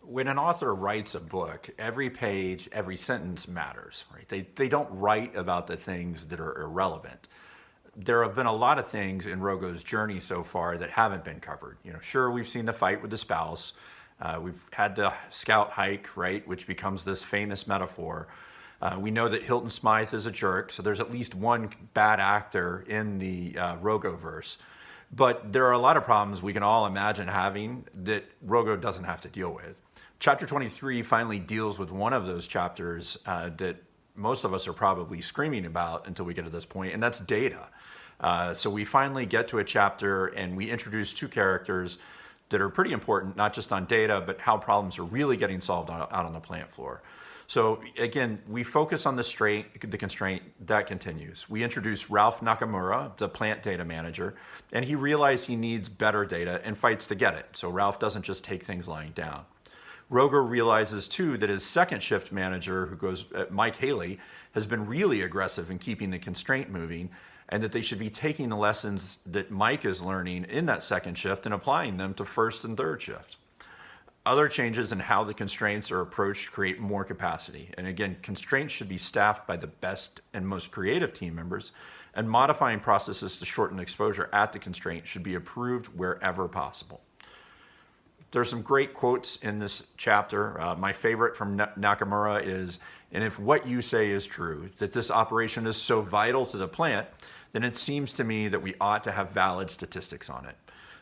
when an author writes a book, every page, every sentence matters, right? They don't write about the things that are irrelevant. There have been a lot of things in Rogo's journey so far that haven't been covered. Sure, we've seen the fight with the spouse. We've had the scout hike, right, which becomes this famous metaphor. We know that Hilton Smythe is a jerk, so there's at least one bad actor in the Rogo verse. But there are a lot of problems we can all imagine having that Rogo doesn't have to deal with. Chapter 23 finally deals with one of those chapters that most of us are probably screaming about until we get to this point, and that's data. So we finally get to a chapter and we introduce two characters that are pretty important, not just on data, but how problems are really getting solved out on the plant floor. So again, we focus on the constraint that continues. We introduce Ralph Nakamura, the plant data manager, and he realizes he needs better data and fights to get it. So Ralph doesn't just take things lying down. Rogo realizes too that his second shift manager, who goes Mike Haley, has been really aggressive in keeping the constraint moving, and that they should be taking the lessons that Mike is learning in that second shift and applying them to first and third shift. Other changes in how the constraints are approached create more capacity. And again, constraints should be staffed by the best and most creative team members, and modifying processes to shorten exposure at the constraint should be approved wherever possible. There's some great quotes in this chapter. My favorite from Nakamura is, "And if what you say is true, that this operation is so vital to the plant, then it seems to me that we ought to have valid statistics on it."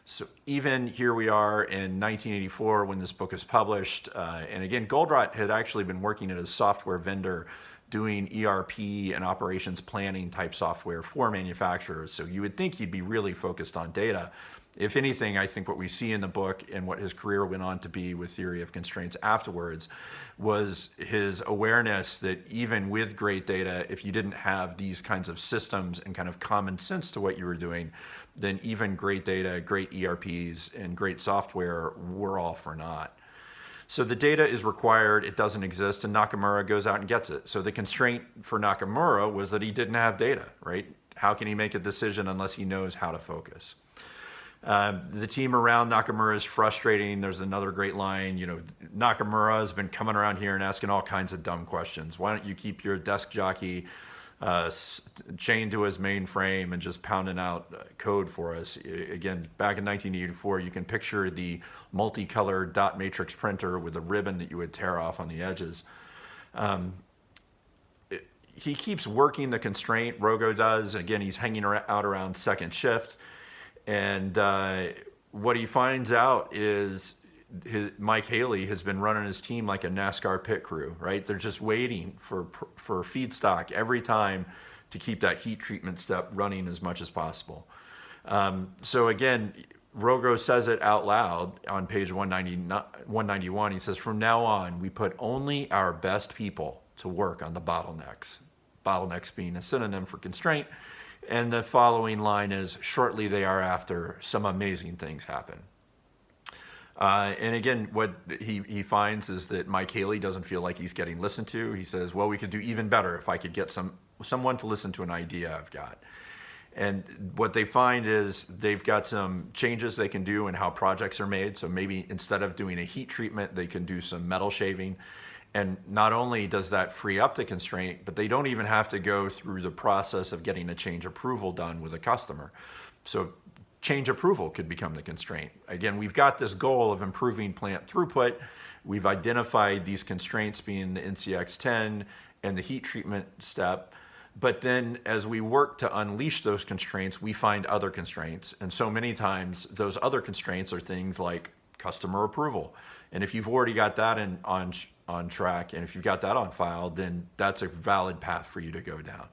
So even here we are in 1984 when this book is published. And again, Goldratt had actually been working at a software vendor doing ERP and operations planning type software for manufacturers. So you would think he'd be really focused on data. If anything, I think what we see in the book and what his career went on to be with theory of constraints afterwards was his awareness that even with great data, if you didn't have these kinds of systems and kind of common sense to what you were doing, then even great data, great ERPs, and great software were all for naught. So the data is required, it doesn't exist, and Nakamura goes out and gets it. So the constraint for Nakamura was that he didn't have data, right? How can he make a decision unless he knows how to focus? The team around Nakamura is frustrating. There's another great line, Nakamura has been coming around here and asking all kinds of dumb questions. Why don't you keep your desk jockey chained to his mainframe and just pounding out code for us? Again, back in 1984, you can picture the multicolored dot matrix printer with a ribbon that you would tear off on the edges. He keeps working the constraint, Rogo does. Again, he's hanging out around second shift. And what he finds out is Mike Haley has been running his team like a NASCAR pit crew, right? They're just waiting for feedstock every time to keep that heat treatment step running as much as possible. So again, Rogo says it out loud on page 191. He says, "From now on, we put only our best people to work on the bottlenecks." Bottlenecks being a synonym for constraint. And the following line is, "Shortly thereafter, some amazing things happen." And again, what he finds is that Mike Haley doesn't feel like he's getting listened to. He says, "Well, we could do even better if I could get someone to listen to an idea I've got." And what they find is they've got some changes they can do in how projects are made. So maybe instead of doing a heat treatment, they can do some metal shaving. And not only does that free up the constraint, but they don't even have to go through the process of getting a change approval done with a customer. So change approval could become the constraint. Again, we've got this goal of improving plant throughput. We've identified these constraints being the NCX10 and the heat treatment step. But then as we work to unleash those constraints, we find other constraints. And so many times those other constraints are things like customer approval. And if you've already got that on track, and if you've got that on file, then that's a valid path for you to go down.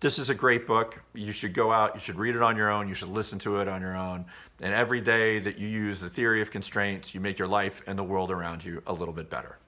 This is a great book. You should go out, you should read it on your own, you should listen to it on your own. And every day that you use the theory of constraints, you make your life and the world around you a little bit better.